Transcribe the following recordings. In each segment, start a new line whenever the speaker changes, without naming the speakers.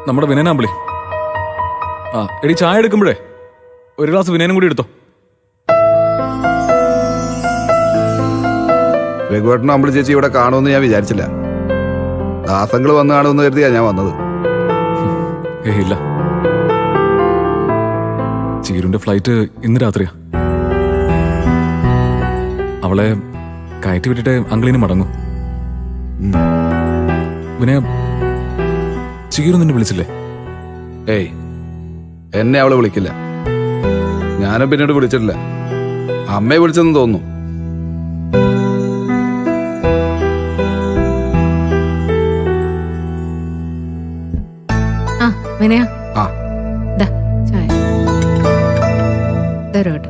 നമ്മുടെ വിനയനാമ്പിളി. ആ എടി, ചായ എടുക്കുമ്പോഴേ ഒരു ഗ്ലാസ് വിനയനും കൂടി എടുത്തോ.
രഘുവേട്ടനും അമ്പിളി ചേച്ചി ഇവിടെ കാണുമെന്ന് ഞാൻ വിചാരിച്ചില്ല. ദാസങ്ങൾ വന്ന് കാണുമെന്ന് കരുതിയാ ഞാൻ വന്നത്.
ഇല്ല, ചീരുന്റെ ഫ്ലൈറ്റ് ഇന്ന് രാത്രിയാ. അവളെ കയറ്റി വിട്ടിട്ട് അങ്കിളിന് മടങ്ങും. വിനയ, ചീരു നിന്നെ വിളിച്ചില്ലേ?
ഏയ്, എന്നെ അവള് വിളിക്കില്ല. ഞാനും പിന്നീട് വിളിച്ചിട്ടില്ല. അമ്മയെ വിളിച്ചെന്ന് തോന്നുന്നു.
വിനയ,
ആ
ചായ തരോട്ട്.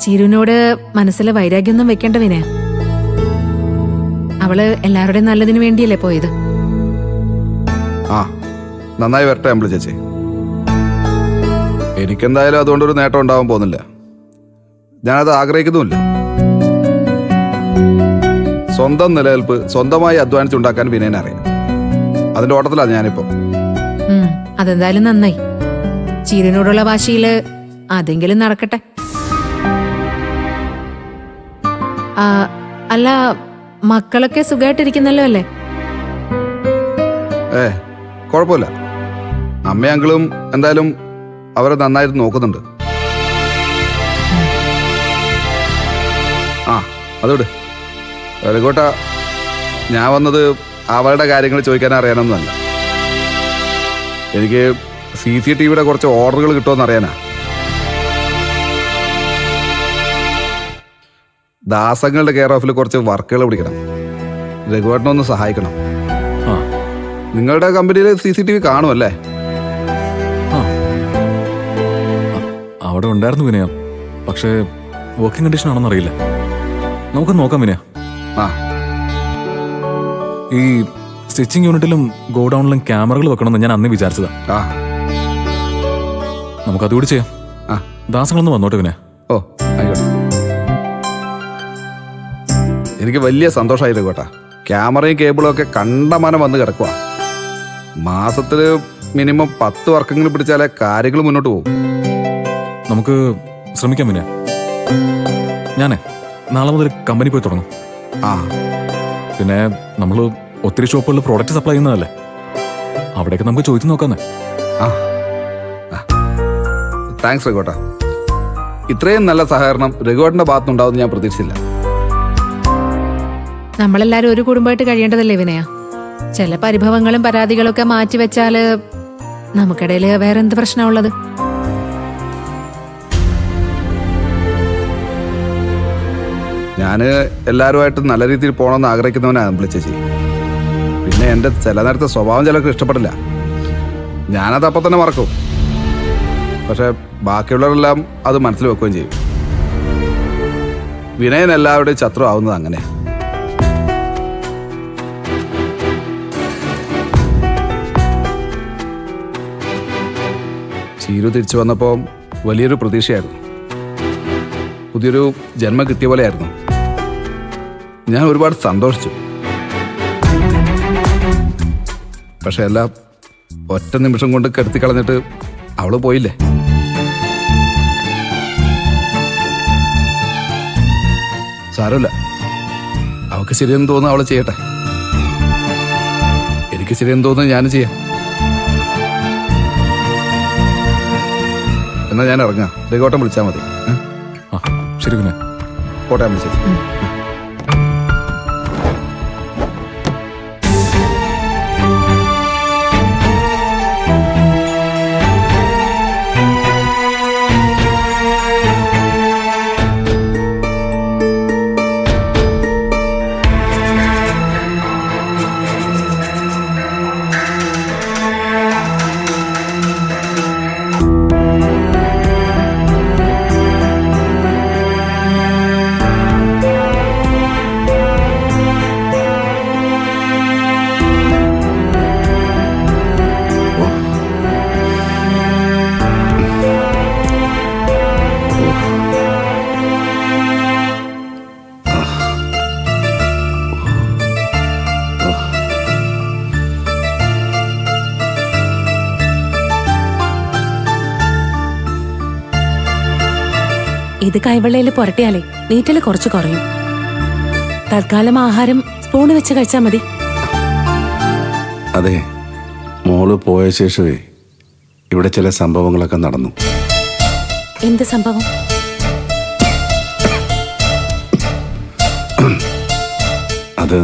ചീരുവിനോട് മനസ്സിലെ വൈരാഗ്യമൊന്നും വെക്കേണ്ട വിനയ. അവള് എല്ലാവരുടെയും നല്ലതിന് വേണ്ടിയല്ലേ പോയത്.
ആ, നന്നായി വരട്ടെ അമ്പിളി ചേച്ചി. എനിക്കെന്തായാലും അതുകൊണ്ടൊരു നേട്ടം ഉണ്ടാവാൻ പോകുന്നില്ല. ഞാനത് ആഗ്രഹിക്കുന്നുമില്ല. സ്വന്തം നിലനിൽപ്പ് സ്വന്തമായി അധ്വാനിച്ചുണ്ടാക്കാൻ വിനയനറിയാം. അതിന്റെ ഓട്ടത്തിലാണ് ഞാനിപ്പോ.
അതെന്തായാലും നന്നായി. ചീരുവിനോടുള്ള വാശിയില് അതെങ്കിലും നടക്കട്ടെ. അല്ല, മക്കളൊക്കെ സുഖമായിട്ടിരിക്കുന്നല്ലോ അല്ലേ?
കുഴപ്പമില്ല. അമ്മയും അങ്കിളും എന്തായാലും അവരെ നന്നായിട്ട് നോക്കുന്നുണ്ട്. ആ അതോട് രഘുവേട്ട, ഞാൻ വന്നത് അവളുടെ കാര്യങ്ങൾ ചോദിക്കാൻ അറിയാനൊന്നുമല്ല. എനിക്ക് CCTVയുടെ കുറച്ച് ഓർഡറുകൾ കിട്ടുമെന്ന് അറിയാനാ. ദാസങ്ങളുടെ കെയർ ഓഫിൽ കുറച്ച് വർക്കുകൾ പിടിക്കണം. രഘുവേട്ടനൊന്ന് സഹായിക്കണം. നിങ്ങളുടെ കമ്പനിയിൽ CCTV കാണുമല്ലേ?
അവിടെ ഉണ്ടായിരുന്നു വിനയ, പക്ഷേ വർക്കിംഗ് കണ്ടീഷൻ ആണെന്ന് അറിയില്ല. നമുക്ക് നോക്കാം വിനയ.
ആ,
ഈ സ്റ്റിച്ചിങ് യൂണിറ്റിലും ഗോഡൌണിലും ക്യാമറകൾ വെക്കണമെന്ന് ഞാൻ അന്ന് വിചാരിച്ചതാ. നമുക്കതുകൂടി ചെയ്യാം. ദാസങ്ങളൊന്ന് വന്നോട്ടെ വിനയ.
ഓ ആയിക്കോട്ടെ. എനിക്ക് വലിയ സന്തോഷമായി രഘുവേട്ടാ. ക്യാമറയും കേബിളും ഒക്കെ കണ്ടമാനം വന്ന് കിടക്കുക. മാസത്തില് മിനിമം 10 വർക്കെങ്കിലും പിടിച്ചാലേ കാര്യങ്ങൾ മുന്നോട്ട് പോകും.
നമുക്ക് ശ്രമിക്കാം വിനയ. ഞാനേ നാളെ മുതൽ കമ്പനി പോയി തുടങ്ങും. പിന്നെ നമ്മൾ ഒത്തിരി ഷോപ്പുകളിൽ പ്രോഡക്റ്റ് സപ്ലൈ ചെയ്യുന്നതല്ലേ, അവിടെയൊക്കെ നമുക്ക് ചോദിച്ചു നോക്കാന്നേ.
താങ്ക്സ് രഘുവേട്ടാ. ഇത്രയും നല്ല സഹകരണം രഘുവേട്ടന്റെ ഭാഗത്തുനിന്നുണ്ടാവുമെന്ന് ഞാൻ പ്രതീക്ഷിച്ചില്ല.
നമ്മളെല്ലാരും ഒരു കുടുംബമായിട്ട് കഴിയേണ്ടതല്ലേ വിനയ? ചില പരിഭവങ്ങളും പരാതികളും ഒക്കെ മാറ്റിവെച്ചാല് നമുക്കിടയില് വേറെ എന്ത് പ്രശ്നമുള്ളത്?
ഞാൻ എല്ലാവരുമായിട്ട് നല്ല രീതിയിൽ പോകണമെന്ന് ആഗ്രഹിക്കുന്നവനാണ് അമ്പിളി ചേച്ചി. പിന്നെ എൻ്റെ ചില നേരത്തെ സ്വഭാവം ചിലർക്ക് ഇഷ്ടപ്പെടില്ല. ഞാനത് അപ്പം തന്നെ മറക്കും. പക്ഷെ ബാക്കിയുള്ളവരെല്ലാം അത് മനസ്സിൽ വെക്കുകയും ചെയ്യും. വിനയൻ എല്ലാവരുടെയും ശത്രു ആവുന്നത് അങ്ങനെ. ചീരു തിരിച്ചു വന്നപ്പോൾ വലിയൊരു പ്രതീക്ഷയായിരുന്നു. പുതിയൊരു ജന്മം കിട്ടിയ പോലെയായിരുന്നു. ഞാൻ ഒരുപാട് സന്തോഷിച്ചു. പക്ഷെ എല്ലാം ഒറ്റ നിമിഷം കൊണ്ട് കെടുത്തി കളഞ്ഞിട്ട് അവള് പോയില്ലേ. സാരമില്ല, അവൾക്ക് ശരിയെന്ന് തോന്നുന്നു അവള് ചെയ്യട്ടെ. എനിക്ക് ശരിയെന്ന് തോന്നുന്നു ഞാനും ചെയ്യാം. എന്നാ ഞാൻ ഇറങ്ങാം. രഘുവേട്ടൻ വിളിച്ചാൽ മതി.
ശരി പിന്നെ
പോട്ടെ അമ്മ. ശരി.
ഇത് കൈവെള്ളയിൽ പുരട്ടിയാലേ നീറ്റല് കുറച്ച് കുറയും. തൽക്കാലം ആഹാരം സ്പൂണ് വെച്ച് കഴിച്ചാൽ മതി.
അതെ, മോള് പോയ ശേഷമേ ഇവിടെ ചില സംഭവങ്ങളൊക്കെ നടന്നു.
എന്ത് സംഭവം?
അത്